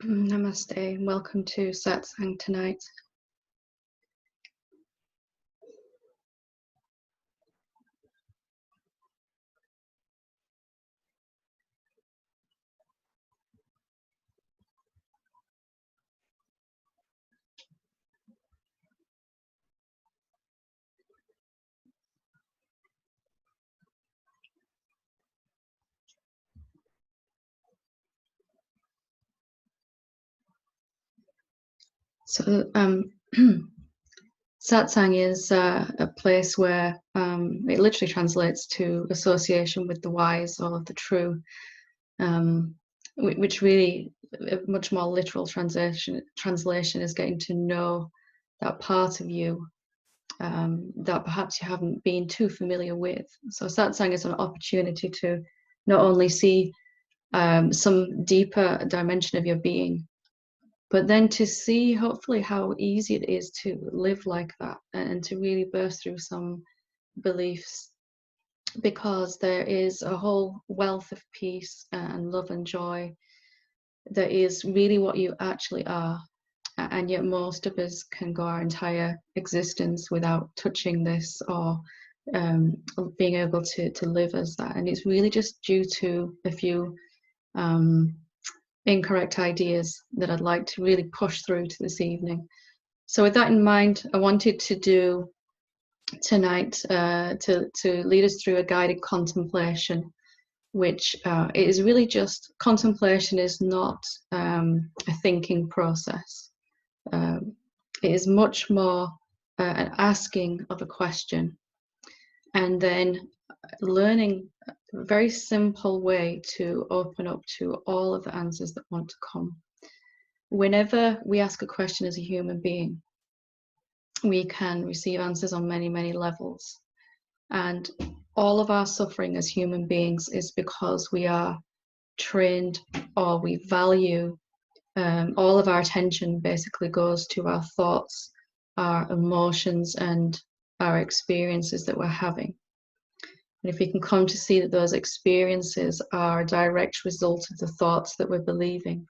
Namaste, welcome to Satsang tonight. So, Satsang is a place where it literally translates to association with the wise or the true, which really a much more literal translation is getting to know that part of you that perhaps you haven't been too familiar with. So Satsang is an opportunity to not only see some deeper dimension of your being, but then to see hopefully how easy it is to live like that and to really burst through some beliefs, because there is a whole wealth of peace and love and joy that is really what you actually are. And yet most of us can go our entire existence without touching this or being able to live as that. And it's really just due to a few incorrect ideas that I'd like to really push through to this evening. So with that in mind, I wanted to do tonight to lead us through a guided contemplation, which is really just, contemplation is not a thinking process. It is much more an asking of a question and then learning a very simple way to open up to all of the answers that want to come. Whenever we ask a question as a human being, we can receive answers on many, many levels. And all of our suffering as human beings is because we are trained, or we value, all of our attention basically goes to our thoughts, our emotions, and our experiences that we're having. And if we can come to see that those experiences are a direct result of the thoughts that we're believing,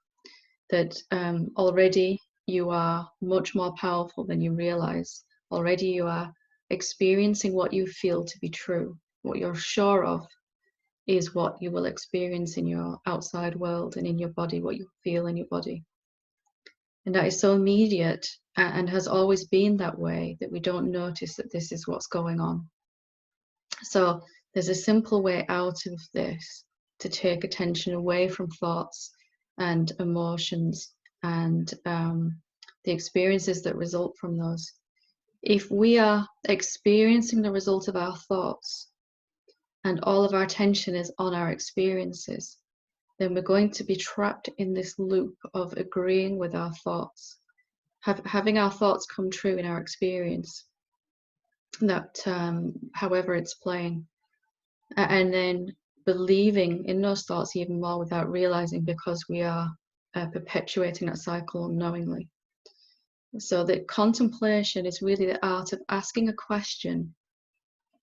that already you are much more powerful than you realize. Already you are experiencing what you feel to be true. What you're sure of is what you will experience in your outside world and in your body, what you feel in your body. And that is so immediate and has always been that way that we don't notice that this is what's going on. So there's a simple way out of this, to take attention away from thoughts and emotions and the experiences that result from those. If we are experiencing the result of our thoughts and all of our attention is on our experiences, then we're going to be trapped in this loop of agreeing with our thoughts, having our thoughts come true in our experience, that however it's playing, and then believing in those thoughts even more without realizing, because we are perpetuating that cycle unknowingly. So that contemplation is really the art of asking a question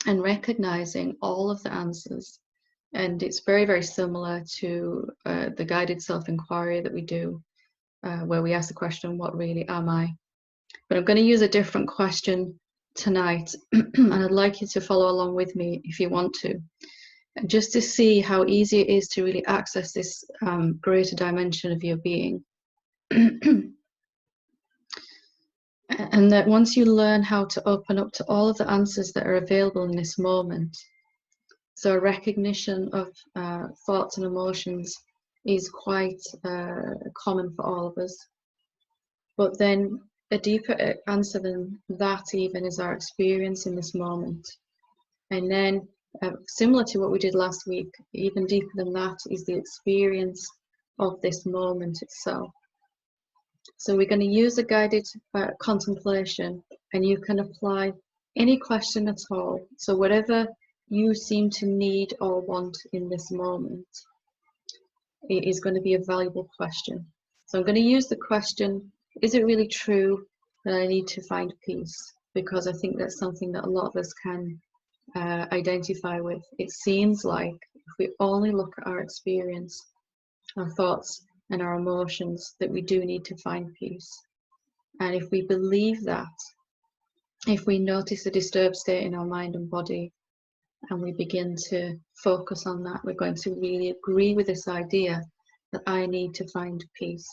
and recognizing all of the answers. And it's very, very similar to the guided self-inquiry that we do, where we ask the question, what really am I? But I'm going to use a different question tonight, and I'd like you to follow along with me if you want to, just to see how easy it is to really access this greater dimension of your being. And that once you learn how to open up to all of the answers that are available in this moment, so a recognition of thoughts and emotions is quite common for all of us. But then a deeper answer than that even is our experience in this moment. And then similar to what we did last week, even deeper than that is the experience of this moment itself. So we're going to use a guided contemplation, and you can apply any question at all. So whatever you seem to need or want in this moment, it is going to be a valuable question. So I'm going to use the question, is it really true that I need to find peace? Because I think that's something that a lot of us can identify with. It seems like if we only look at our experience, our thoughts and our emotions that we do need to find peace. And if we believe that, if we notice a disturbed state in our mind and body, and we begin to focus on that, we're going to really agree with this idea that I need to find peace.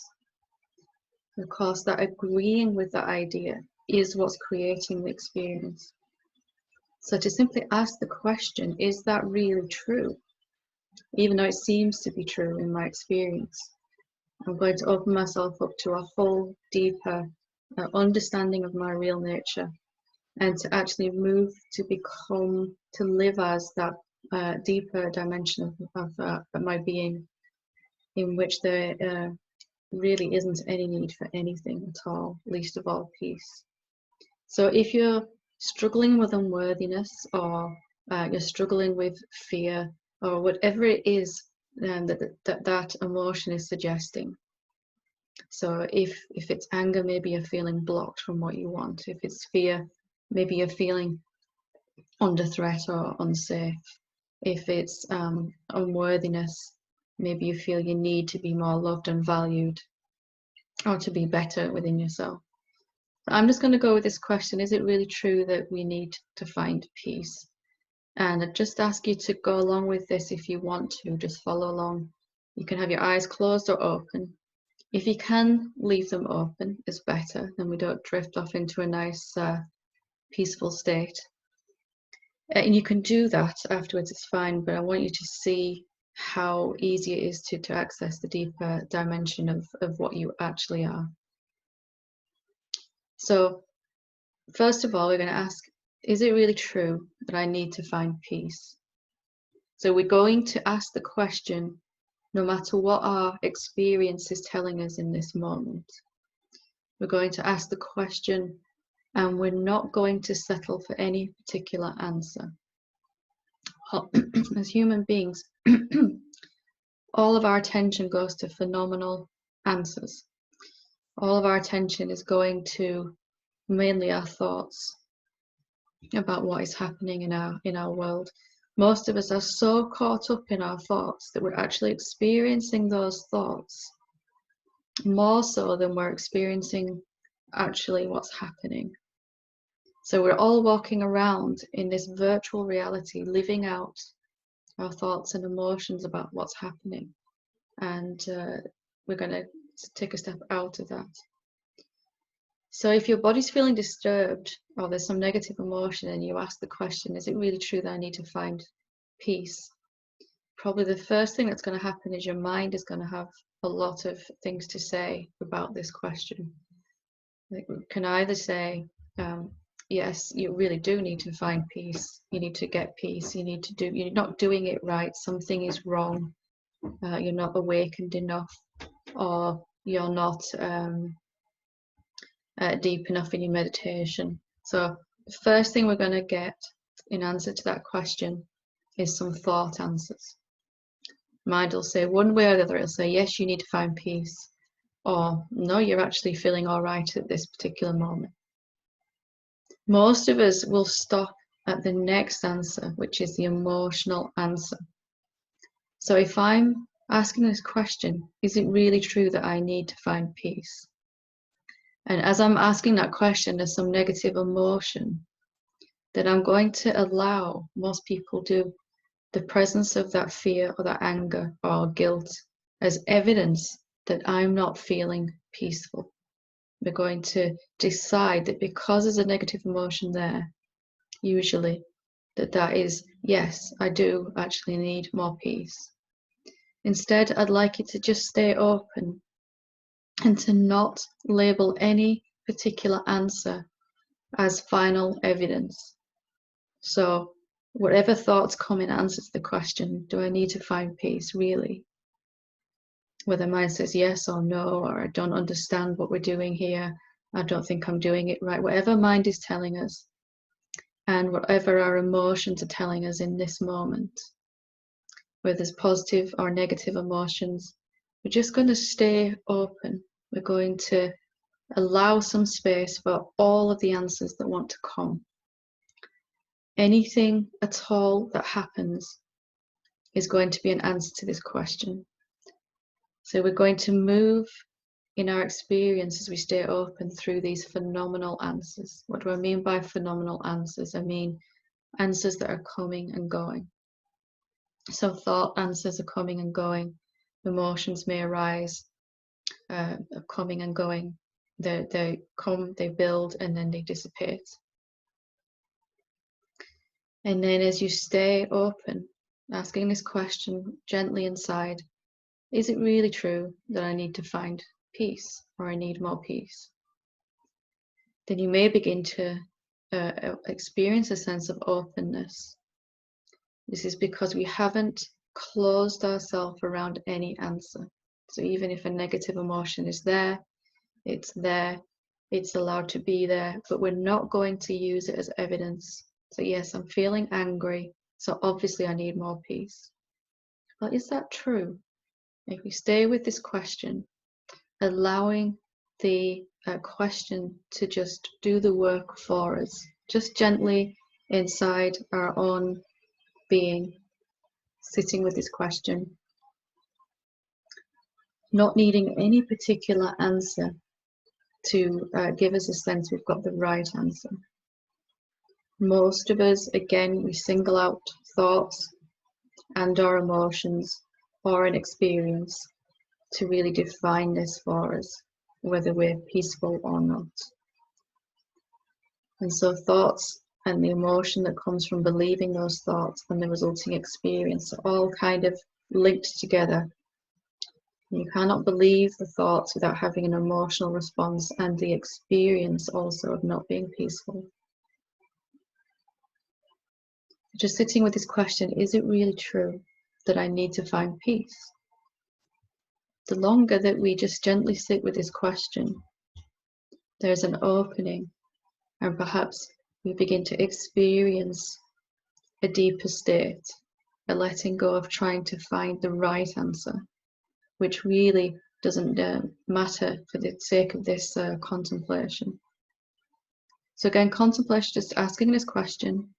Of course, that agreeing with that idea is what's creating the experience. So to simply ask the question, is that really true? Even though it seems to be true in my experience, I'm going to open myself up to a whole deeper understanding of my real nature, and to actually move to become, to live as that deeper dimension of my being, in which there really isn't any need for anything at all, least of all peace. So if you're struggling with unworthiness, or you're struggling with fear, or whatever it is that emotion is suggesting. So if it's anger, maybe you're feeling blocked from what you want. If it's fear, maybe you're feeling under threat or unsafe. If it's unworthiness, maybe you feel you need to be more loved and valued, or to be better within yourself. I'm just going to go with this question: is it really true that we need to find peace? And I just ask you to go along with this if you want to, just follow along. You can have your eyes closed or open. If you can leave them open, it's better, then we don't drift off into a nice peaceful state. And you can do that afterwards, it's fine, but I want you to see how easy it is to access the deeper dimension of what you actually are. So first of all, we're going to ask, is it really true that I need to find peace? So we're going to ask the question, no matter what our experience is telling us in this moment. We're going to ask the question, and we're not going to settle for any particular answer. As human beings, all of our attention goes to phenomenal answers. All of our attention is going to mainly our thoughts about what is happening in our world. Most of us are so caught up in our thoughts that we're actually experiencing those thoughts more so than we're experiencing actually what's happening. So we're all walking around in this virtual reality, living out our thoughts and emotions about what's happening. And we're going to take a step out of that. So if your body's feeling disturbed, or there's some negative emotion, and you ask the question, is it really true that I need to find peace? Probably the first thing that's going to happen is your mind is going to have a lot of things to say about this question. It can either say, yes, you really do need to find peace. You need to get peace. You're not doing it right. Something is wrong. You're not awakened enough, or you're not deep enough in your meditation. So the first thing we're going to get in answer to that question is some thought answers. Mind will say one way or the other. It'll say, yes, you need to find peace, or no, you're actually feeling all right at this particular moment. Most of us will stop at the next answer, which is the emotional answer. So if I'm asking this question, is it really true that I need to find peace? And as I'm asking that question, there's some negative emotion, that I'm going to allow, most people do, the presence of that fear or that anger or guilt as evidence that I'm not feeling peaceful. We're going to decide that because there's a negative emotion there, usually, that is, yes, I do actually need more peace. Instead, I'd like it to just stay open and to not label any particular answer as final evidence. So whatever thoughts come in answer to the question, do I need to find peace, really? Whether mind says yes or no, or I don't understand what we're doing here, I don't think I'm doing it right, whatever mind is telling us, and whatever our emotions are telling us in this moment, whether there's positive or negative emotions, we're just going to stay open. We're going to allow some space for all of the answers that want to come. Anything at all that happens is going to be an answer to this question. So we're going to move in our experience as we stay open through these phenomenal answers. What do I mean by phenomenal answers? I mean answers that are coming and going. So thought answers are coming and going. Emotions may arise, are coming and going. They come, they build, and then they dissipate. And then as you stay open, asking this question gently inside, is it really true that I need to find peace, or I need more peace? Then you may begin to experience a sense of openness. This is because we haven't closed ourselves around any answer. So even if a negative emotion is there, it's allowed to be there, but we're not going to use it as evidence. So yes, I'm feeling angry, so obviously I need more peace. Well, is that true? If we stay with this question, allowing the question to just do the work for us, just gently inside our own being, sitting with this question, not needing any particular answer to give us a sense we've got the right answer. Most of us, again, we single out thoughts and our emotions or an experience to really define this for us, whether we're peaceful or not. And so thoughts and the emotion that comes from believing those thoughts and the resulting experience are all kind of linked together. You cannot believe the thoughts without having an emotional response and the experience also of not being peaceful. Just sitting with this question, is it really true that I need to find peace? The longer that we just gently sit with this question, there's an opening, and perhaps we begin to experience a deeper state, a letting go of trying to find the right answer, which really doesn't matter for the sake of this contemplation. So again, contemplation, just asking this question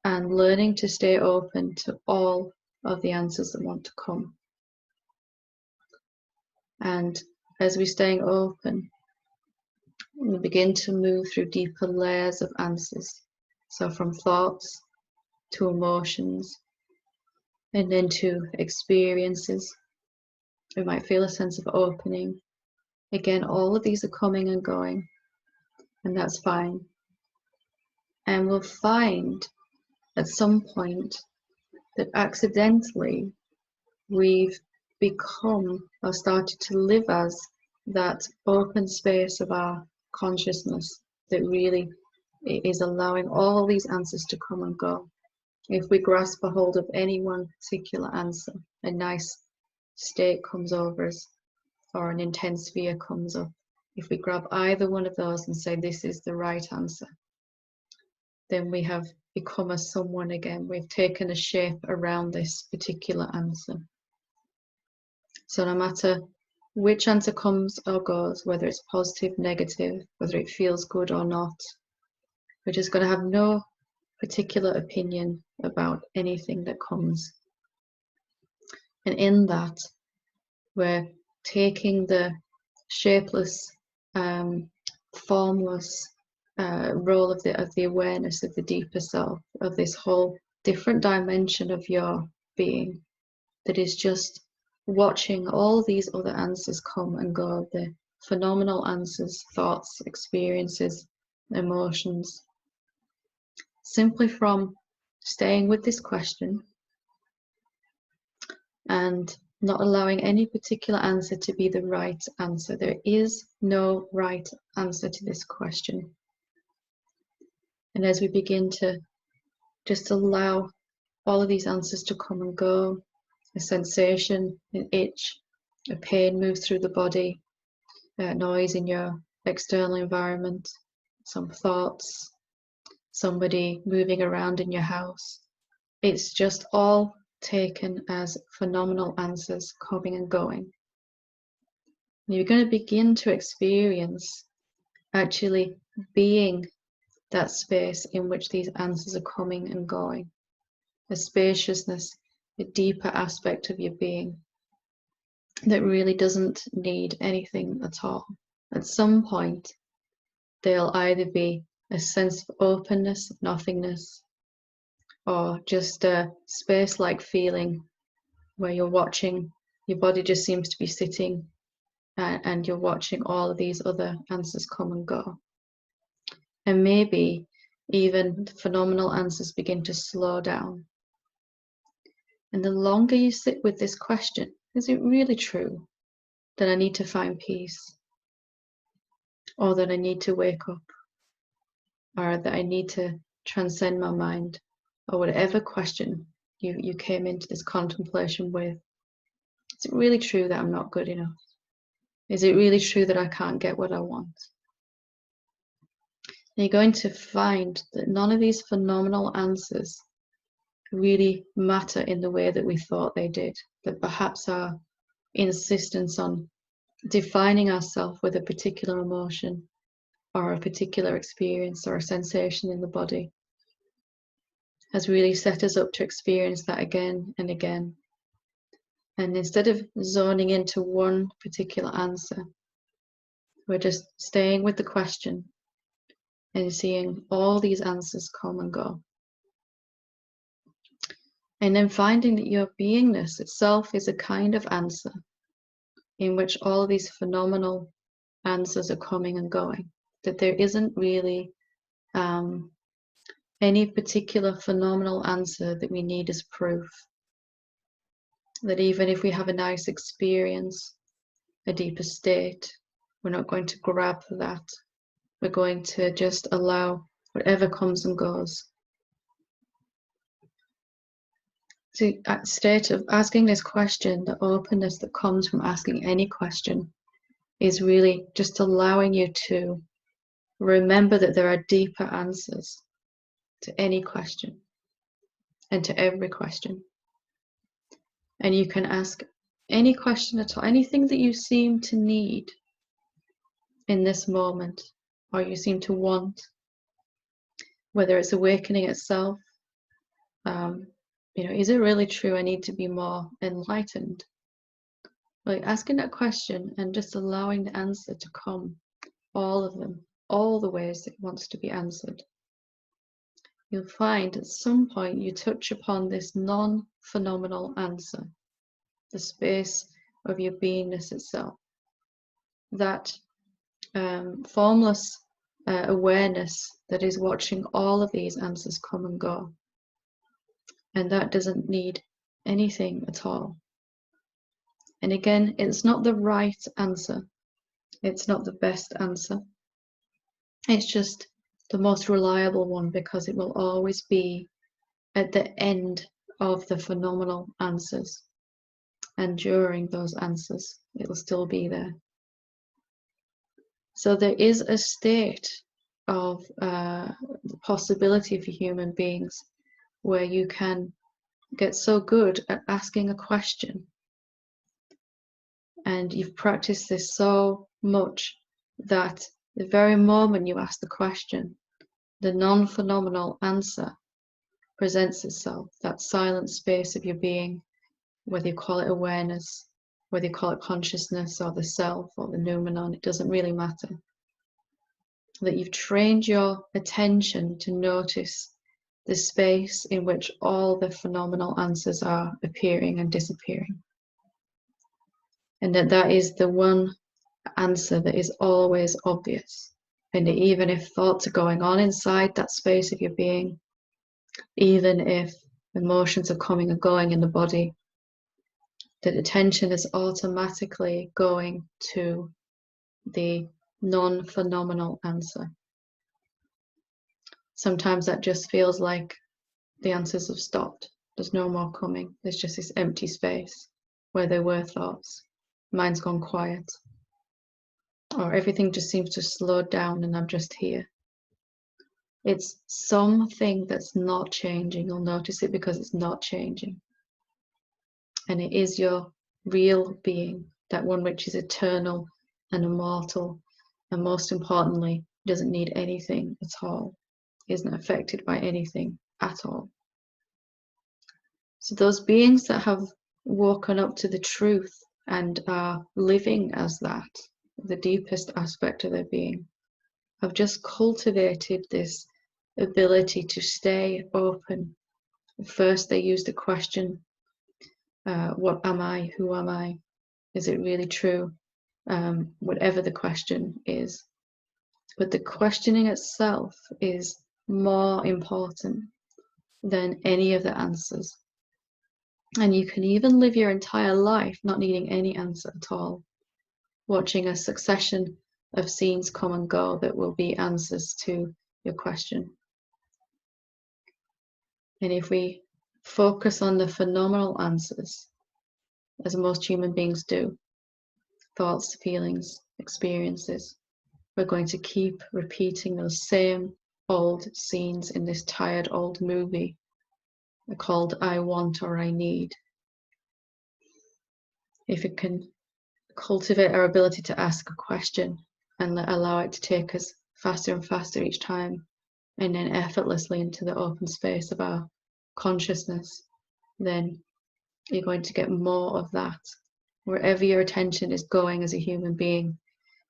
and learning to stay open to all of the answers that want to come. And as we're staying open, we begin to move through deeper layers of answers. So from thoughts to emotions, and then to experiences. We might feel a sense of opening. Again, all of these are coming and going, and that's fine. And we'll find at some point that accidentally we've become or started to live as that open space of our consciousness that really is allowing all these answers to come and go. If we grasp a hold of any one particular answer, a nice state comes over us or an intense fear comes up. If we grab either one of those and say this is the right answer, then we have become a someone again. We've taken a shape around this particular answer. So no matter which answer comes or goes, whether it's positive, negative, whether it feels good or not, we're just going to have no particular opinion about anything that comes. And in that, we're taking the shapeless, formless role of the awareness of the deeper self, of this whole different dimension of your being that is just watching all these other answers come and go, the phenomenal answers, thoughts, experiences, emotions, simply from staying with this question and not allowing any particular answer to be the right answer. There is no right answer to this question. And as we begin to just allow all of these answers to come and go, a sensation, an itch, a pain moves through the body, noise in your external environment, some thoughts, somebody moving around in your house. It's just all taken as phenomenal answers coming and going. You're going to begin to experience actually being that space in which these answers are coming and going, a spaciousness, a deeper aspect of your being. that really doesn't need anything at all. At some point, there'll either be a sense of openness, of nothingness, or just a space-like feeling where you're watching, your body just seems to be sitting, and you're watching all of these other answers come and go. And maybe even the phenomenal answers begin to slow down. And the longer you sit with this question, is it really true that I need to find peace? Or that I need to wake up? Or that I need to transcend my mind? Or whatever question you came into this contemplation with. Is it really true that I'm not good enough? Is it really true that I can't get what I want? And you're going to find that none of these phenomenal answers really matter in the way that we thought they did. That perhaps our insistence on defining ourselves with a particular emotion or a particular experience or a sensation in the body has really set us up to experience that again and again. And instead of zoning into one particular answer, we're just staying with the question and seeing all these answers come and go. And then finding that your beingness itself is a kind of answer in which all these phenomenal answers are coming and going. That there isn't really any particular phenomenal answer that we need as proof. That even if we have a nice experience, a deeper state, we're not going to grab for that. We're going to just allow whatever comes and goes. So at state of asking this question, the openness that comes from asking any question is really just allowing you to remember that there are deeper answers to any question and to every question. And you can ask any question at all, anything that you seem to need in this moment, or you seem to want, whether it's awakening itself. Is it really true I need to be more enlightened? Like asking that question and just allowing the answer to come, all of them, all the ways it wants to be answered. You'll find at some point you touch upon this non-phenomenal answer, the space of your beingness itself, that formless awareness that is watching all of these answers come and go. And that doesn't need anything at all. And again, it's not the right answer. It's not the best answer. It's just the most reliable one, because it will always be at the end of the phenomenal answers. And during those answers, it will still be there. So there is a state of the possibility for human beings where you can get so good at asking a question, and you've practiced this so much that the very moment you ask the question, the non-phenomenal answer presents itself, that silent space of your being, whether you call it awareness, whether you call it consciousness or the self or the noumenon, it doesn't really matter. That you've trained your attention to notice the space in which all the phenomenal answers are appearing and disappearing. And that is the one answer that is always obvious. And even if thoughts are going on inside that space of your being, even if emotions are coming and going in the body, that attention is automatically going to the non-phenomenal answer. Sometimes that just feels like the answers have stopped. There's no more coming. There's just this empty space where there were thoughts. Mind's gone quiet. Or everything just seems to slow down and I'm just here. It's something that's not changing. You'll notice it because it's not changing. And it is your real being, that one which is eternal and immortal, and most importantly, doesn't need anything at all, isn't affected by anything at all. So those beings that have woken up to the truth and are living as that, the deepest aspect of their being, have just cultivated this ability to stay open. First, they use the question, what am I? Who am I? Is it really true? Whatever the question is. But the questioning itself is more important than any of the answers. And you can even live your entire life not needing any answer at all, watching a succession of scenes come and go that will be answers to your question. And if we focus on the phenomenal answers, as most human beings do, thoughts, feelings, experiences, we're going to keep repeating those same old scenes in this tired old movie called I want or I need. If it can cultivate our ability to ask a question and allow it to take us faster and faster each time, and then effortlessly into the open space of our consciousness, then you're going to get more of that. Wherever your attention is going as a human being,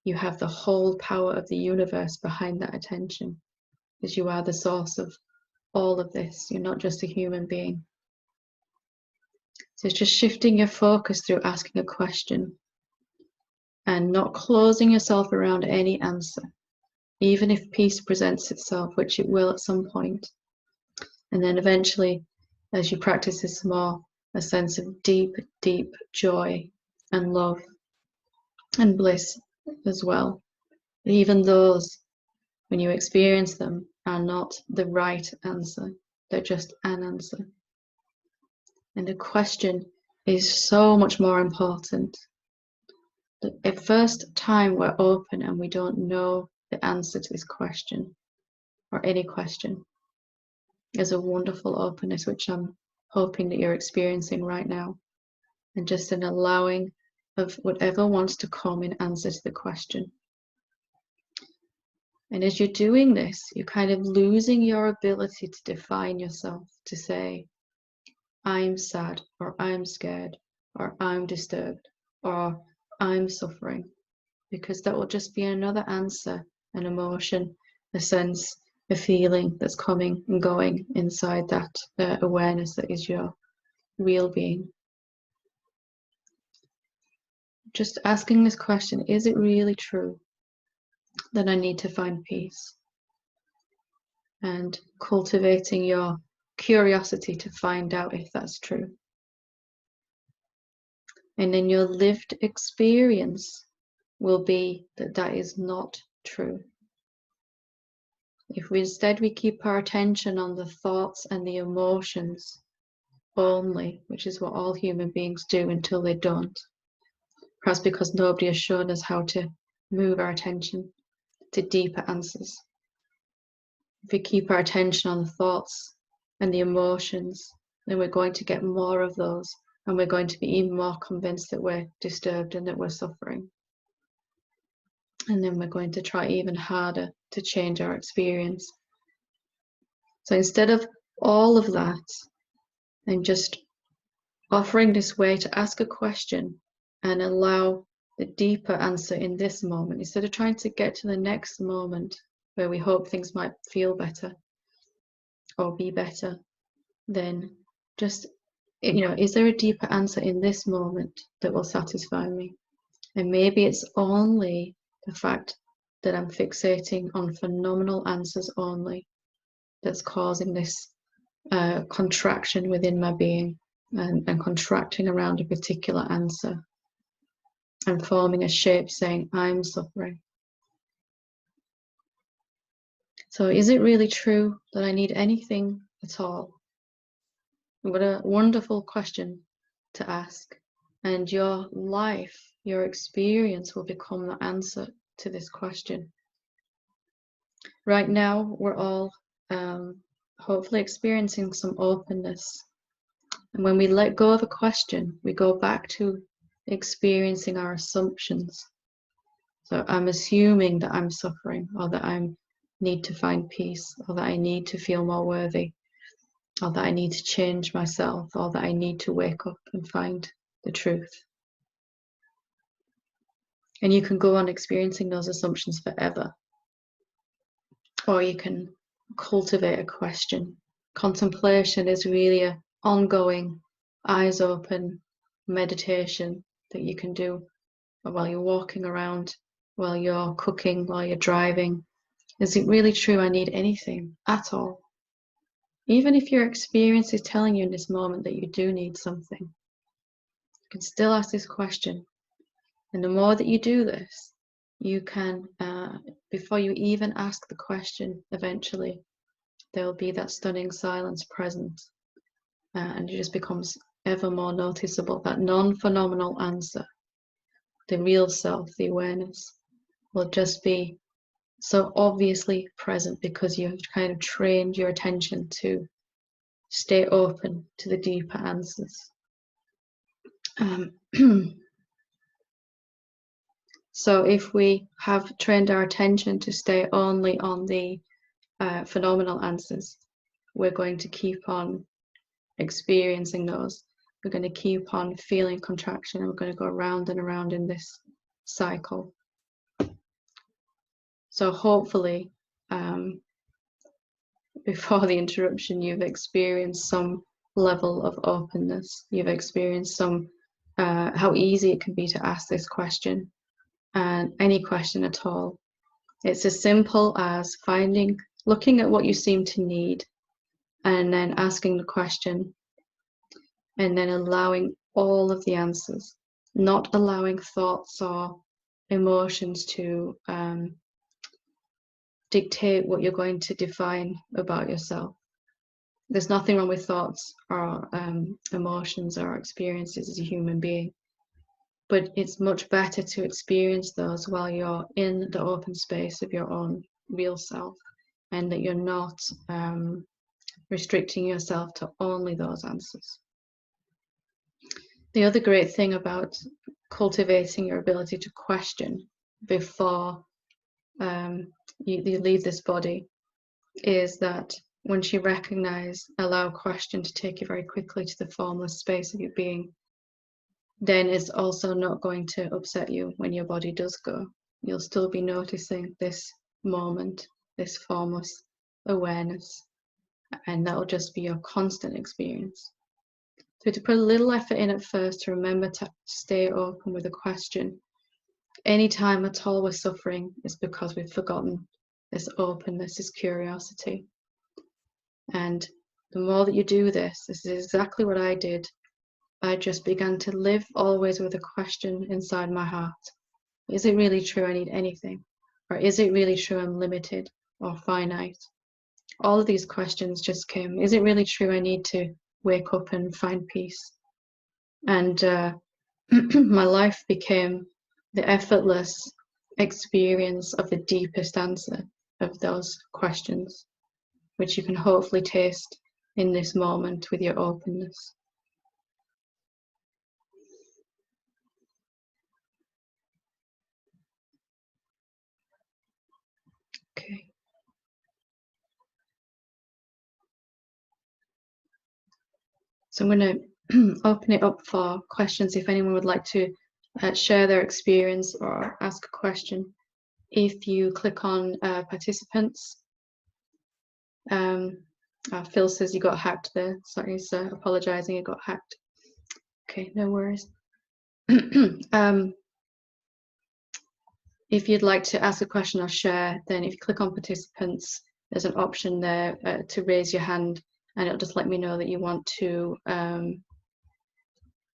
you have the whole power of the universe behind that attention, because you are the source of all of this. You're not just a human being. So it's just shifting your focus through asking a question and not closing yourself around any answer, even if peace presents itself, which it will at some point. And then eventually, as you practice this more, a sense of deep, deep joy and love and bliss as well. Even those, when you experience them, are not the right answer. They're just an answer. And the question is so much more important. The first time we're open and we don't know the answer to this question, or any question, there's a wonderful openness, which I'm hoping that you're experiencing right now. And just an allowing of whatever wants to come in answer to the question. And as you're doing this, you're kind of losing your ability to define yourself, to say, I'm sad, or I'm scared, or I'm disturbed, or I'm suffering, because that will just be another answer, an emotion, a sense, a feeling that's coming and going inside that awareness that is your real being. Just asking this question, is it really true that I need to find peace? And cultivating your curiosity to find out if that's true. And then your lived experience will be that that is not true. If we instead we keep our attention on the thoughts and the emotions only, which is what all human beings do until they don't, perhaps because nobody has shown us how to move our attention to deeper answers. If we keep our attention on the thoughts and the emotions, then we're going to get more of those, and we're going to be even more convinced that we're disturbed and that we're suffering. And then we're going to try even harder to change our experience. So instead of all of that, I'm just offering this way to ask a question and allow the deeper answer in this moment, instead of trying to get to the next moment where we hope things might feel better or be better, then just, is there a deeper answer in this moment that will satisfy me? And maybe it's only the fact that I'm fixating on phenomenal answers only that's causing this contraction within my being, and contracting around a particular answer and forming a shape saying, I'm suffering. So is it really true that I need anything at all? What a wonderful question to ask. And your life, your experience will become the answer to this question. Right now, we're all hopefully experiencing some openness. And when we let go of a question, we go back to experiencing our assumptions. So I'm assuming that I'm suffering, or that I need to find peace, or that I need to feel more worthy, or that I need to change myself, or that I need to wake up and find the truth. And you can go on experiencing those assumptions forever. Or you can cultivate a question. Contemplation is really an ongoing, eyes open meditation that you can do while you're walking around, while you're cooking, while you're driving. Is it really true I need anything at all? Even if your experience is telling you in this moment that you do need something, you can still ask this question. And the more that you do this, you can, before you even ask the question, eventually, there will be that stunning silence present. And it just becomes ever more noticeable. That non-phenomenal answer, the real self, the awareness, will just be so obviously present because you've kind of trained your attention to stay open to the deeper answers. So if we have trained our attention to stay only on the phenomenal answers, we're going to keep on experiencing those. We're going to keep on feeling contraction, and we're going to go around and around in this cycle. So hopefully, before the interruption, you've experienced some level of openness. You've experienced some how easy it can be to ask this question, and any question at all. It's as simple as looking at what you seem to need, and then asking the question, and then allowing all of the answers, not allowing thoughts or emotions to dictate what you're going to define about yourself. There's nothing wrong with thoughts or emotions or experiences as a human being, but it's much better to experience those while you're in the open space of your own real self, and that you're not restricting yourself to only those answers. The other great thing about cultivating your ability to question before you leave this body is that once you allow question to take you very quickly to the formless space of your being, then it's also not going to upset you when your body does go. You'll still be noticing this moment, this formless awareness, and that'll just be your constant experience. So to put a little effort in at first to remember to stay open with a question. Anytime at all we're suffering, it's because we've forgotten this openness, this curiosity. And the more that you do this is exactly what I did. I just began to live always with a question inside my heart. Is it really true I need anything? Or is it really true I'm limited or finite? All of these questions just came. Is it really true I need to wake up and find peace? And my life became the effortless experience of the deepest answer of those questions, which you can hopefully taste in this moment with your openness. Okay. So I'm going to open it up for questions if anyone would like to share their experience or ask a question. If you click on participants, Phil says you got hacked there. Sorry, he's apologizing, you got hacked. Okay, no worries. If you'd like to ask a question or share, then if you click on participants, there's an option there to raise your hand, and it'll just let me know that you want to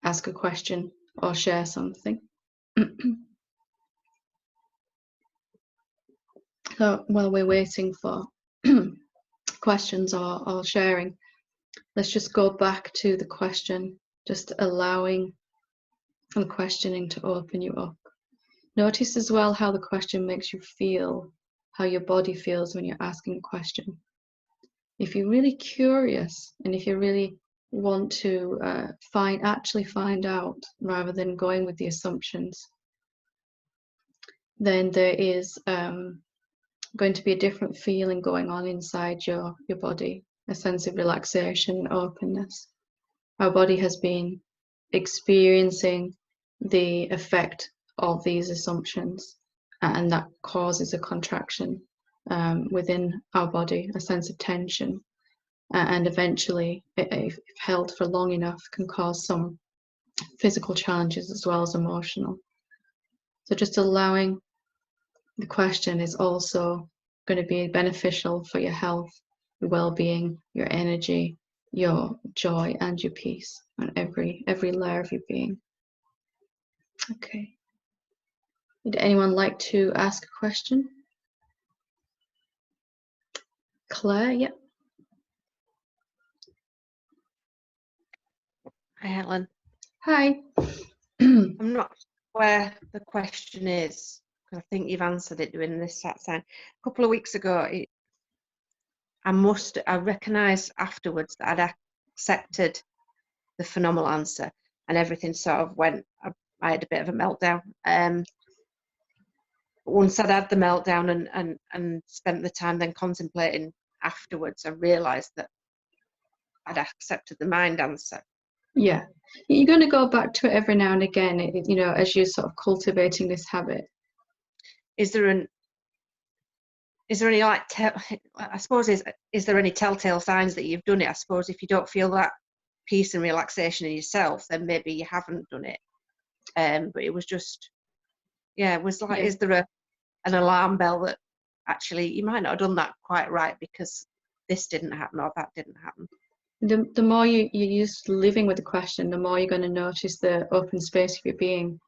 ask a question or share something. So while we're waiting for questions or sharing, let's just go back to the question, just allowing the questioning to open you up. Notice as well how the question makes you feel, how your body feels when you're asking a question. If you're really curious and if you really want to actually find out rather than going with the assumptions, then there is going to be a different feeling going on inside your body, a sense of relaxation and openness. Our body has been experiencing the effect of these assumptions, and that causes a contraction within our body, a sense of tension, and eventually, if held for long enough, can cause some physical challenges as well as emotional. So just allowing the question is also going to be beneficial for your health, your well-being, your energy, your joy, and your peace on every layer of your being. Okay. Would anyone like to ask a question? Claire, yeah. Hi, Helen. Hi. I'm not where the question is, because I think you've answered it doing this satsang. A couple of weeks ago, I recognised afterwards that I'd accepted the phenomenal answer, and everything sort of went. I had a bit of a meltdown. Once I'd had the meltdown and spent the time then contemplating afterwards, I realised that I'd accepted the mind answer. Yeah, you're going to go back to it every now and again, you know, as you're sort of cultivating this habit. Is there any like I suppose is there any telltale signs that you've done it? I suppose if you don't feel that peace and relaxation in yourself, then maybe you haven't done it. But it was just, yeah, it was like, Yeah. is there an alarm bell that actually you might not have done that quite right because this didn't happen or that didn't happen? The more you're used to living with the question, the more you're going to notice the open space of your being.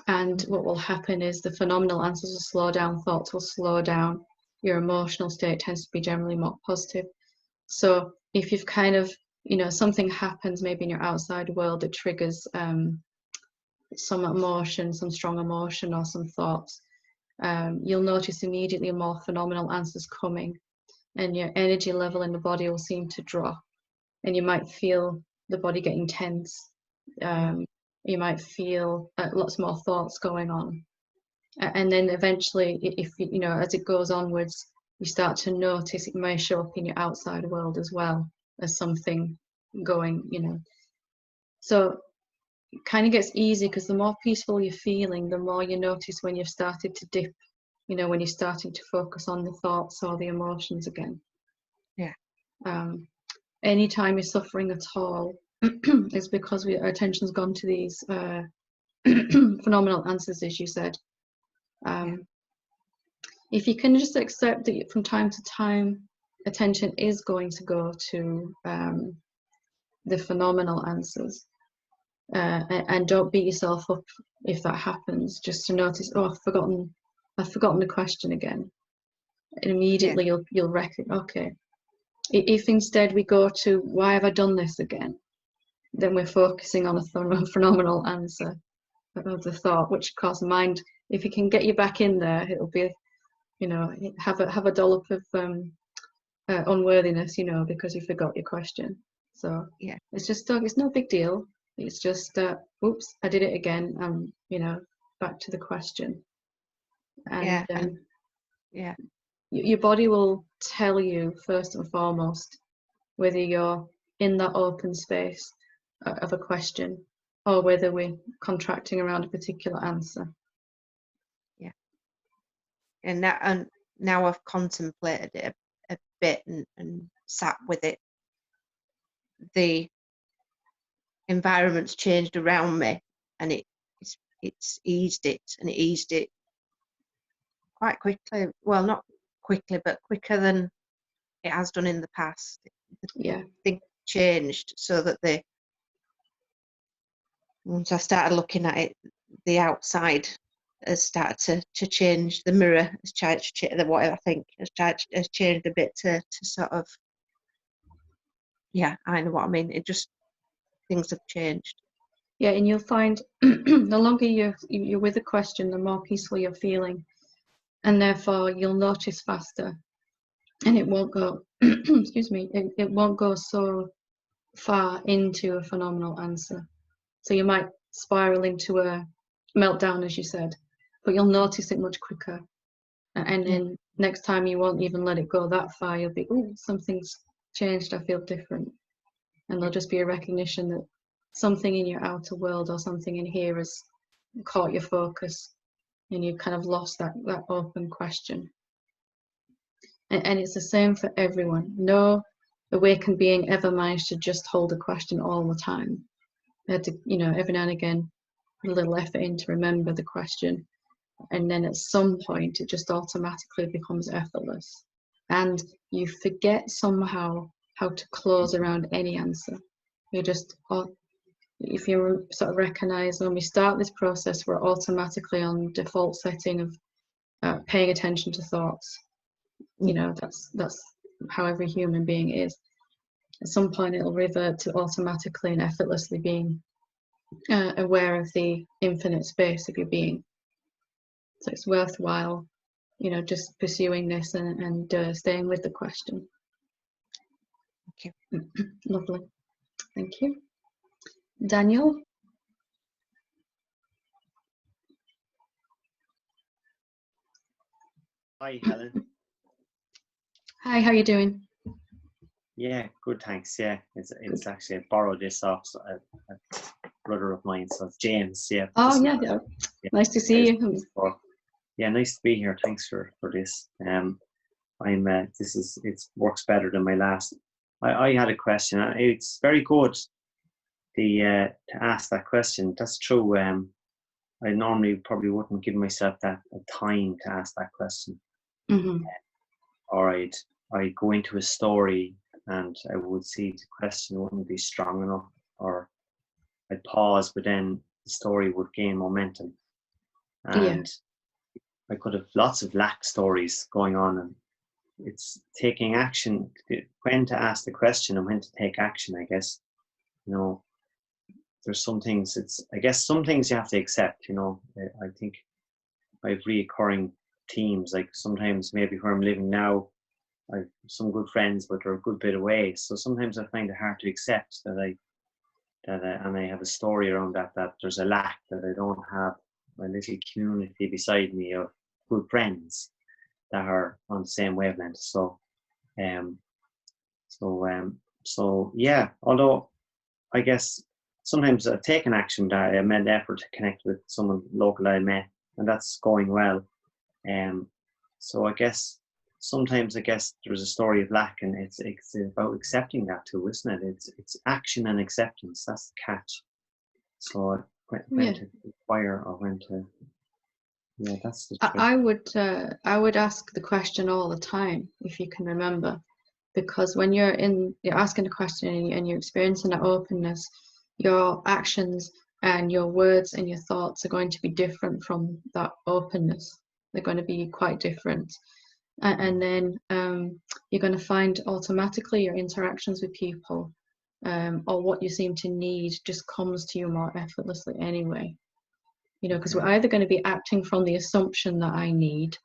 And what will happen is the phenomenal answers will slow down, thoughts will slow down. Your emotional state tends to be generally more positive. So if you've kind of, you know, something happens maybe in your outside world that triggers some emotion, some strong emotion or some thoughts, you'll notice immediately more phenomenal answers coming, and your energy level in the body will seem to drop, and you might feel the body getting tense. You might feel lots more thoughts going on, and then eventually, if you know, as it goes onwards, you start to notice it may show up in your outside world as well as something going, you know. So it kind of gets easy because the more peaceful you're feeling, the more you notice when you've started to dip, you know, when you're starting to focus on the thoughts or the emotions again. Yeah. Anytime you're suffering at all, it's because our attention's gone to these phenomenal answers, as you said. If you can just accept that from time to time, attention is going to go to the phenomenal answers, and don't beat yourself up if that happens. Just to notice, oh, I've forgotten the question again, and immediately you'll recognize. Okay, if instead we go to why have I done this again, then we're focusing on a phenomenal answer of the thought, which of course mind. If you can get you back in there, it'll be, you know, have a dollop of unworthiness, you know, because you forgot your question. So yeah, it's just it's no big deal. It's just oops, I did it again. You know, back to the question. And your body will tell you first and foremost whether you're in that open space of a question or whether we're contracting around a particular answer. Yeah. And now I've contemplated it a bit and sat with it. The environment's changed around me, and it's eased it quite quickly. Well, not quickly, but quicker than it has done in the past. Yeah. Things changed so that once I started looking at it, the outside has started to change. The mirror has changed. Whatever I think has changed a bit to sort of. Yeah, I know what I mean. It just, things have changed. Yeah, and you'll find the longer you're with a question, the more peaceful you're feeling, and therefore you'll notice faster, and it won't go. Excuse me. It won't go so far into a phenomenal answer. So you might spiral into a meltdown, as you said, but you'll notice it much quicker, and then next time you won't even let it go that far. You'll be, oh, something's changed. I feel different, and there'll just be a recognition that something in your outer world or something in here has caught your focus and you kind of lost that open question. And it's the same for everyone. No awakened being ever managed to just hold a question all the time. They had to, every now and again, put a little effort in to remember the question. And then at some point, it just automatically becomes effortless. And you forget somehow how to close around any answer. You just, if you sort of recognize when we start this process, we're automatically on default setting of paying attention to thoughts. That's how every human being is. At some point, it'll revert to automatically and effortlessly being aware of the infinite space of your being. So it's worthwhile, just pursuing this and staying with the question. Thank you. Lovely. Thank you. Daniel? Hi, Helen. Hi, how are you doing? Yeah, good, thanks. Yeah, it's actually, I borrowed this off a brother of mine, so it's James. Yeah. Oh, yeah. Nice to see you. Yeah, nice to be here. Thanks for this. It works better than my last. I had a question. It's very good to ask that question. That's true. I normally probably wouldn't give myself that time to ask that question. Mm-hmm. Or I'd go into a story and I would see the question wouldn't be strong enough, or I'd pause, but then the story would gain momentum. And I could have lots of lack stories going on, and it's taking action, when to ask the question and when to take action, I guess. There's some things, some things you have to accept, I think I have reoccurring themes, like sometimes maybe where I'm living now, I have some good friends, but they're a good bit away. So sometimes I find it hard to accept and I have a story around that there's a lack, that I don't have my little community beside me of good friends that are on the same wavelength. So yeah, although I guess sometimes I've taken action, that I made an effort to connect with someone local I met, and that's going well. So I guess sometimes there's a story of lack, and it's about accepting that too, isn't it? It's action and acceptance. That's the catch. So when to inquire or when to. Yeah, that's the trick. I would ask the question all the time, if you can remember, because when you're asking a question and you're experiencing that openness, your actions and your words and your thoughts are going to be different from that openness. They're going to be quite different. And then you're going to find automatically your interactions with people or what you seem to need just comes to you more effortlessly anyway. Because we're either going to be acting from the assumption that I need,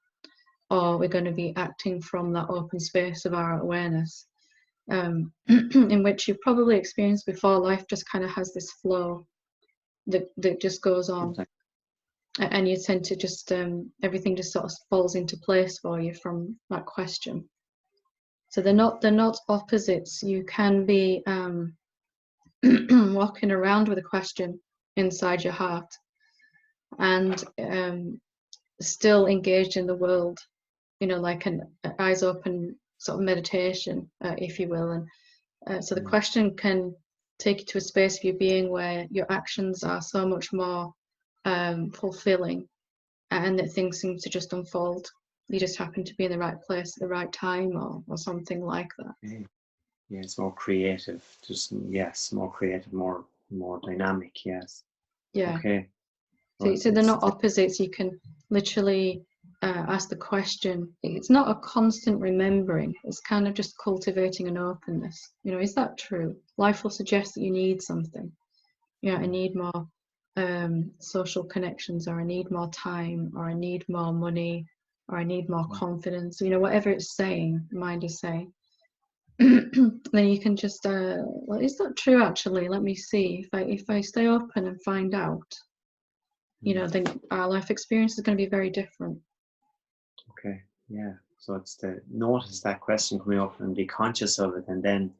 or we're going to be acting from that open space of our awareness, in which you've probably experienced before. Life just kind of has this flow that just goes on. And you tend to just, everything just sort of falls into place for you from that question. So they're not opposites. You can be walking around with a question inside your heart and still engaged in the world, like an eyes open sort of meditation, if you will. And so the question can take you to a space of your being where your actions are so much more fulfilling, and that things seem to just unfold. You just happen to be in the right place at the right time, or something like that. Yeah, it's more creative. More creative, more dynamic. Yes. Yeah. Okay. So they're not opposites. You can literally ask the question. It's not a constant remembering. It's kind of just cultivating an openness. Is that true? Life will suggest that you need something. I need more social connections, or I need more time, or I need more money, or I need more confidence. Whatever it's saying, mind is saying. Then you can just, well, is that true actually? Let me see. If I stay open and find out, then our life experience is going to be very different. Okay, yeah. So it's to notice that question coming up and be conscious of it, and then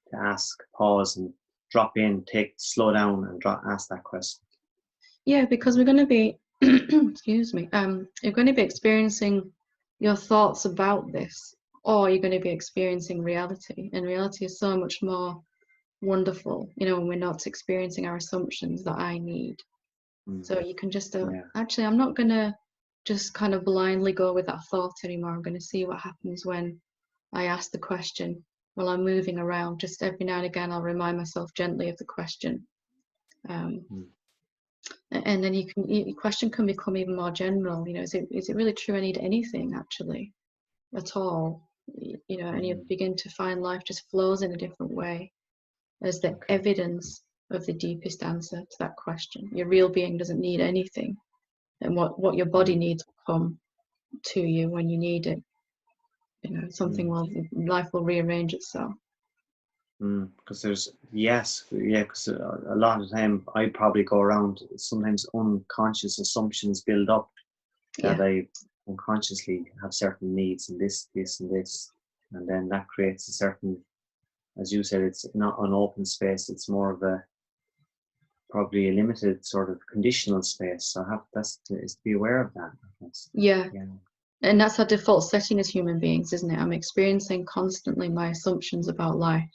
to ask, pause, and drop in, slow down, and ask that question. Yeah, because we're going to be, excuse me, you're going to be experiencing your thoughts about this, or you're going to be experiencing reality. And reality is so much more wonderful, you know, when we're not experiencing our assumptions that I need. So you can just, actually, I'm not going to just kind of blindly go with that thought anymore. I'm going to see what happens when I ask the question while I'm moving around. Just every now and again, I'll remind myself gently of the question. And then your question can become even more general. You know, is it really true I need anything actually at all? You know, and you begin to find life just flows in a different way as the evidence of the deepest answer to that question. Your real being doesn't need anything, and what your body needs will come to you when you need it. You know, life will rearrange itself. Because because a lot of the time I probably go around, sometimes unconscious assumptions build up that I unconsciously have certain needs and this and this, and then that creates a certain, as you said, it's not an open space, it's more of a probably a limited sort of conditional space. So is to be aware of that, I guess. Yeah. And that's our default setting as human beings, isn't it? I'm experiencing constantly my assumptions about life.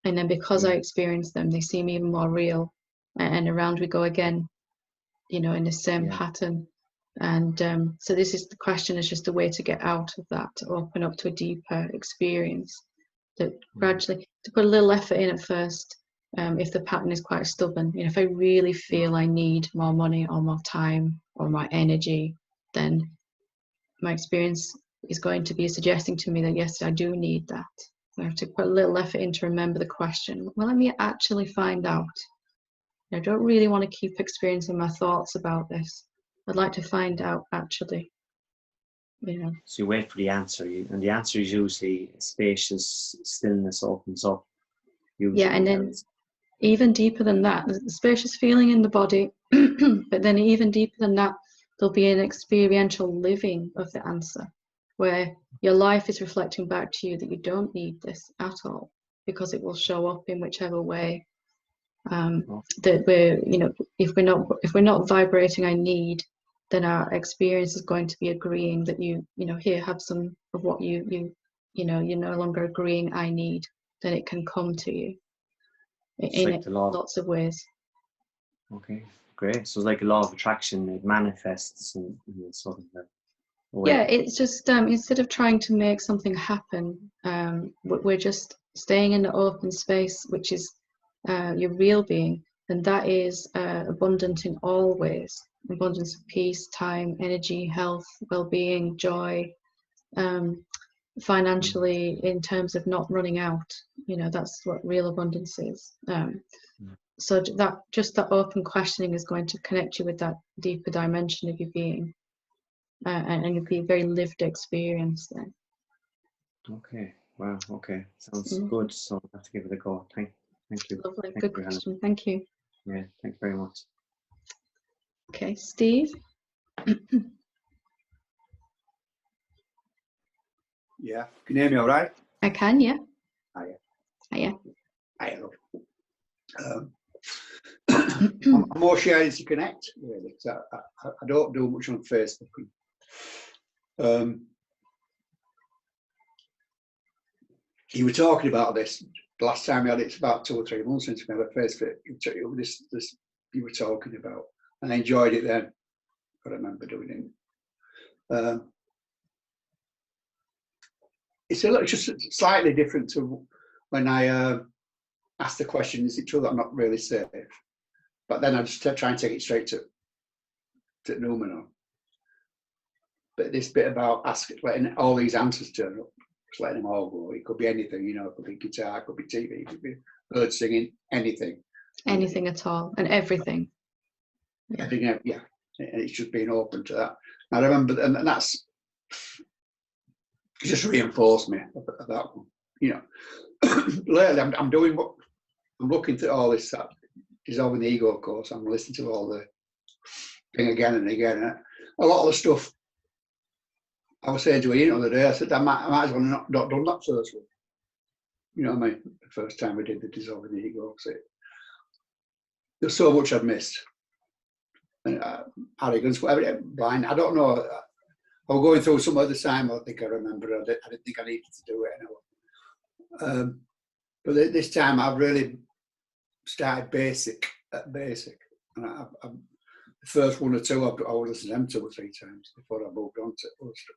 And then because I experience them, they seem even more real. And around we go again, you know, in the same pattern. And so the question is just a way to get out of that, to open up to a deeper experience. That gradually, to put a little effort in at first, if the pattern is quite stubborn. You know, if I really feel I need more money or more time or more energy, then my experience is going to be suggesting to me that yes, I do need that. So I have to put a little effort in to remember the question. Well, let me actually find out. I don't really want to keep experiencing my thoughts about this. I'd like to find out actually. You know. So you wait for the answer, and the answer is usually spacious stillness opens up. Usually, and then even deeper than that, there's a spacious feeling in the body, but then even deeper than that, there'll be an experiential living of the answer, where your life is reflecting back to you that you don't need this at all, because it will show up in whichever way that we're, you know, if we're not vibrating I need, then our experience is going to be agreeing that you know, here, have some of what you know, you're no longer agreeing I need, then it can come to you in lots of ways. Okay, great. So it's like a law of attraction, it manifests in sort of a way. Yeah, it's just instead of trying to make something happen, we're just staying in the open space, which is your real being, and that is abundant in all ways. Abundance of peace, time, energy, health, well-being, joy, financially, in terms of not running out. You know, that's what real abundance is. So that open questioning is going to connect you with that deeper dimension of your being, and it'll be a very lived experience then. Okay. Wow. Okay. Sounds good. So I have to give it a go. Thank you. Lovely. Good question. Helen. Thank you. Yeah. Thank you very much. Okay, Steve. Yeah. Can you hear me all right? I can, yeah. Hiya. I'm more sharing to connect, really, because I don't do much on Facebook. You were talking about this last time we had it. It's about 2 or 3 months since we had a Facebook. This you were talking about, and I enjoyed it then. I remember doing it. It's just slightly different to when I asked the question, is it true that I'm not really safe? But then I just try and take it straight to Numino. But this bit about letting all these answers turn up, just letting them all go. It could be anything, you know, it could be guitar, it could be TV, it could be birds singing, anything. Anything at all, and everything. Everything, yeah. And it's just being open to that. I remember, and that's just reinforced me of that one. You know, lately I'm doing what I'm looking at all this stuff. Dissolving the Ego course. I'm listening to all the thing again and again. And a lot of the stuff I was saying to Ian the other day, I said I might as well not done that first one. You know what I mean? The first time we did the Dissolving the Ego. There's so much I've missed. arrogance, whatever, blind. I don't know. I was going through some other time. I think I remember. I didn't think I needed to do it anyway. But this time, I've really started at basic. And the first one or two, I would listen to them 2 or 3 times before I moved on to other stuff.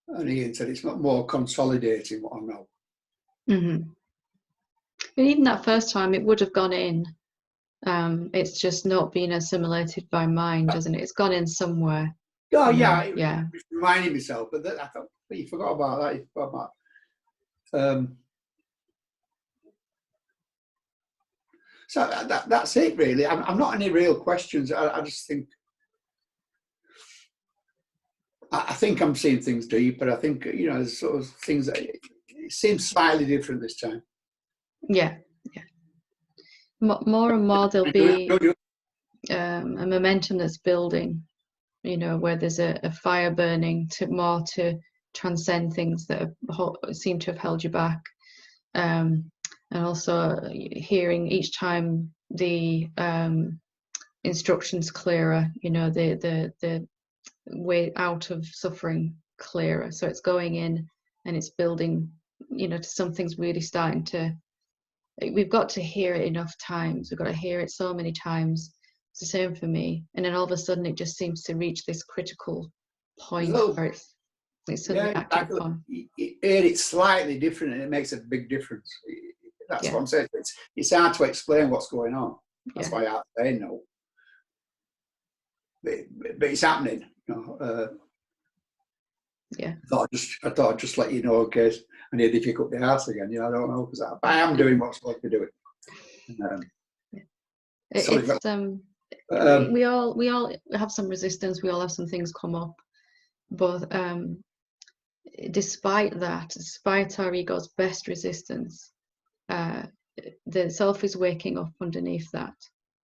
And Ian said it's not more consolidating what I know. Mm-hmm. But even that first time, it would have gone in. It's just not been assimilated by mind, isn't it? It's gone in somewhere. Oh, yeah. Yeah. Just reminding myself, but I thought, you forgot about that. You forgot about so that's it, really. I'm not any real questions. I just think, I think I'm seeing things deeper. I think, there's sort of things that it seems slightly different this time. Yeah, yeah. More and more there'll be a momentum that's building, where there's a fire burning to transcend things that seem to have held you back. And also hearing each time the instructions clearer, the way out of suffering clearer. So it's going in and it's building, to something's really starting to, we've got to hear it enough times. We've got to hear it so many times. It's the same for me. And then all of a sudden it just seems to reach this critical point where it's suddenly acted upon. You hear it slightly different and it makes a big difference. That's what I'm saying. It's hard to explain what's going on. That's why I say no. But it's happening. Yeah. I thought I'd just let you know in case I need to kick up the arse again. I don't know, because I am doing what's supposed to be doing. We all have some resistance. We all have some things come up, but despite our ego's best resistance, the self is waking up underneath that.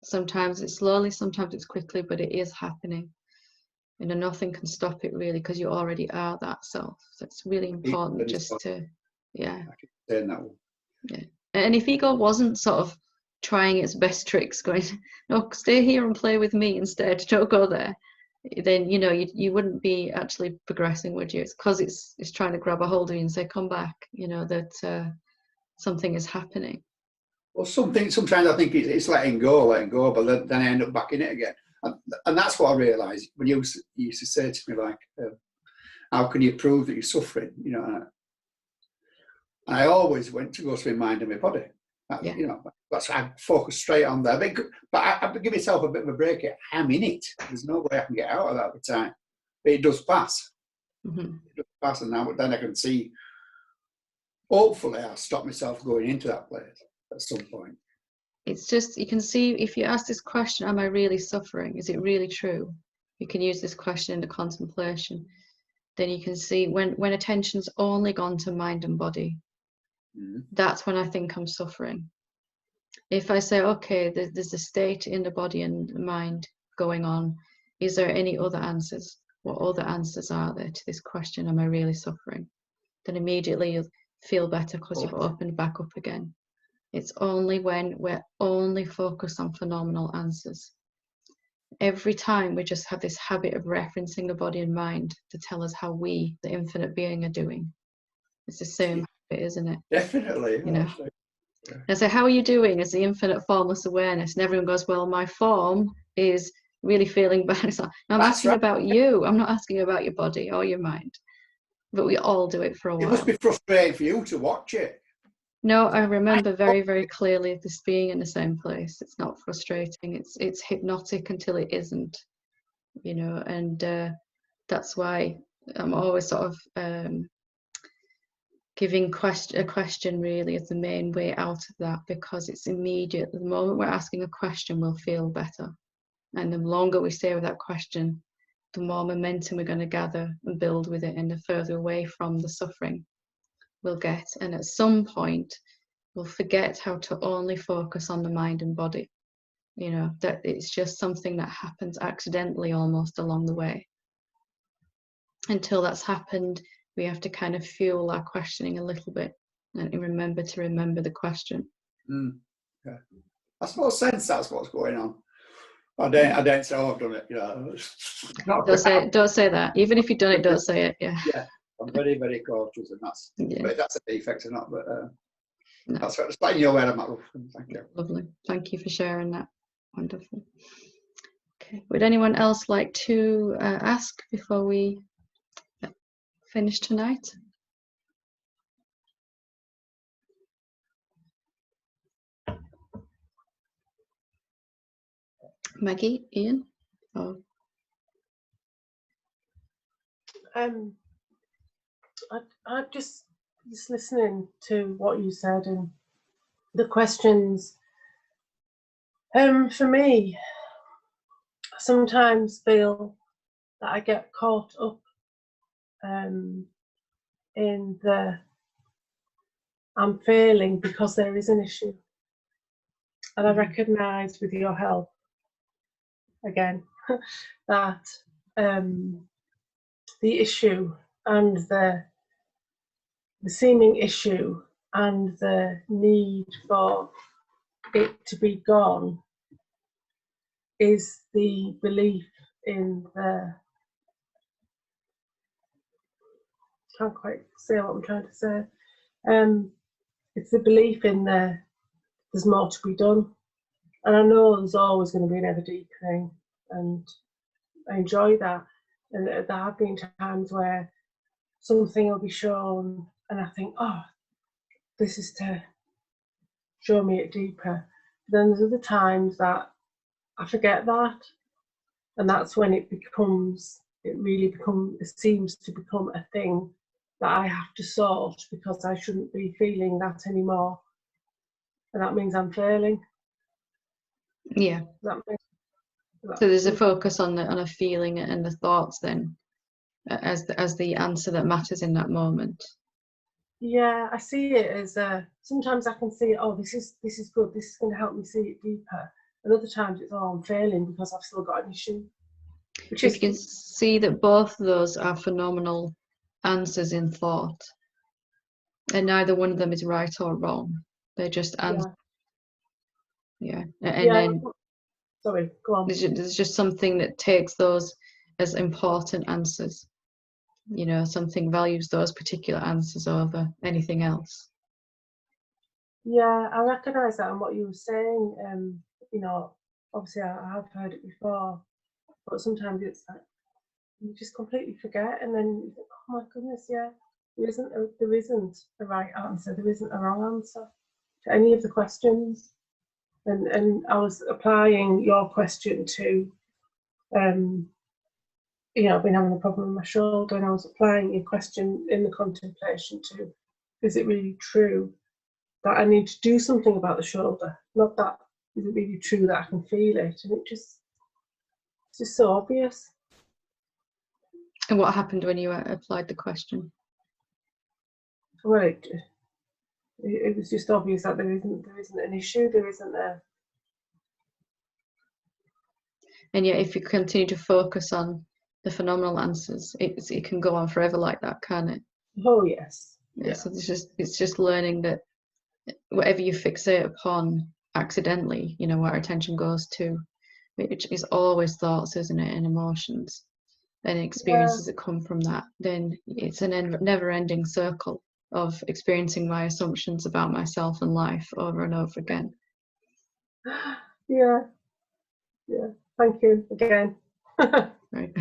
Sometimes it's slowly, sometimes it's quickly, but it is happening. And nothing can stop it, really, because you already are that self. So it's really important just to, yeah. And if ego wasn't sort of trying its best tricks, going, no, stay here and play with me instead, don't go there, then you wouldn't be actually progressing, would you? It's because it's trying to grab a hold of you and say, come back, that something is happening. Well, sometimes I think it's letting go, but then I end up back in it again. And that's what I realised when you used to say to me, like, how can you prove that you're suffering? And I always went to go to my mind and my body. That's I focus straight on there. But I give myself a bit of a break. I'm in it. There's no way I can get out of that at the time. But it does pass. Mm-hmm. It does pass, and now then I can see. Hopefully, I'll stop myself going into that place at some point. It's just, you can see, if you ask this question, am I really suffering? Is it really true? You can use this question in the contemplation. Then you can see when attention's only gone to mind and body, that's when I think I'm suffering. If I say, okay, there's a state in the body and mind going on, is there any other answers? What other answers are there to this question, am I really suffering? Then immediately you'll feel better because you've opened back up again. It's only when we're only focused on phenomenal answers. Every time we just have this habit of referencing the body and mind to tell us how we, the infinite being, are doing. It's the same habit, isn't it? Definitely. I say, how are you doing as the infinite formless awareness? And everyone goes, well, my form is really feeling bad. It's like, no, I'm asking about you. I'm not asking about your body or your mind. But we all do it for a while. It must be frustrating for you to watch it. No, I remember very, very clearly this being in the same place. It's not frustrating. It's hypnotic until it isn't, and that's why I'm always sort of giving a question really as the main way out of that, because it's immediate. The moment we're asking a question, we'll feel better. And the longer we stay with that question, the more momentum we're going to gather and build with it, and the further away from the suffering we'll get. And at some point we'll forget how to only focus on the mind and body, that it's just something that happens accidentally almost along the way. Until that's happened, we have to kind of fuel our questioning a little bit and remember the question. Yeah. I suppose sense that's what's going on. I don't say, oh, I've done it. You know, not Don't say that. Even if you've done it, don't say it. Yeah. Yeah, I'm very, very cautious, and that's but that's a defect or not. But No. that's what it's letting you aware of that. Thank you. Lovely. Thank you for sharing that. Wonderful. Okay. Would anyone else like to ask before we finish tonight? Maggie, Ian? Oh. I just listening to what you said and the questions. For me, I sometimes feel that I get caught up in the I'm failing because there is an issue, and I recognise with your help again that the issue and the seeming issue and the need for it to be gone is the belief in the, can't quite say what I'm trying to say. It's the belief in there's more to be done, and I know there's always going to be an ever deepening, and I enjoy that. And there have been times where something will be shown, and I think, oh, this is to show me it deeper. Then there's other times that I forget that, and that's when it seems to become a thing that I have to sort because I shouldn't be feeling that anymore, and that means I'm failing. Yeah. So there's a focus on a feeling and the thoughts then, as the answer that matters in that moment. Yeah, I see it as sometimes I can see, oh, this is good, this is going to help me see it deeper, and other times it's, oh, I'm failing because I've still got an issue. If you can see that both of those are phenomenal answers in thought, and neither one of them is right or wrong. They're just answers. Yeah. And then sorry, go on. There's just something that takes those as important answers. You know, something values those particular answers over anything else. Yeah, I recognise that in what you were saying. You know, obviously I have heard it before, but sometimes it's like you just completely forget, and then you think, oh my goodness, yeah, there isn't a right answer, there isn't a wrong answer to any of the questions. And I was applying your question to, you know, I've been having a problem with my shoulder, and I was applying your question in the contemplation to, is it really true that I need to do something about the shoulder? Not that, is it really true that I can feel it? And it's just so obvious. And what happened when you applied the question? Well, it was just obvious that there isn't an issue, there isn't a. And yet, if you continue to focus on the phenomenal answers, it can go on forever like that, can't it? Oh yes. Yeah. So it's just learning that whatever you fixate upon accidentally, you know, where our attention goes to, which is always thoughts, isn't it, and emotions and experiences that come from that, then it's a never-ending circle of experiencing my assumptions about myself and life over and over again. Yeah. Thank you again. Right.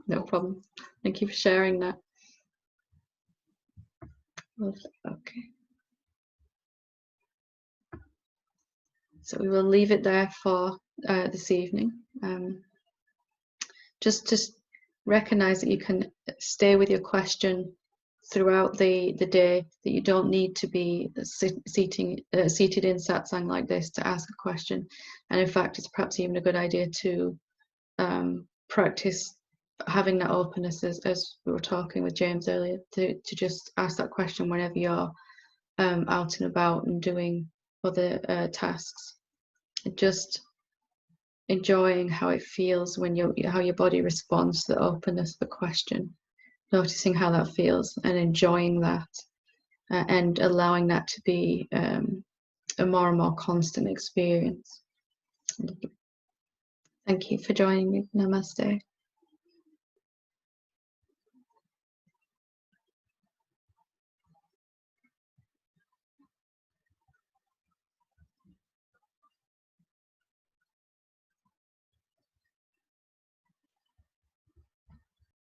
No problem. Thank you for sharing that. Okay. So we will leave it there for this evening. Just recognize that you can stay with your question throughout the day, that you don't need to be seated in satsang like this to ask a question. And in fact, it's perhaps even a good idea to practice having that openness, as we were talking with James earlier, to just ask that question whenever you're out and about and doing other tasks. Just enjoying how it feels when how your body responds to the openness of the question, noticing how that feels and enjoying that, and allowing that to be a more and more constant experience. Thank you for joining me. Namaste.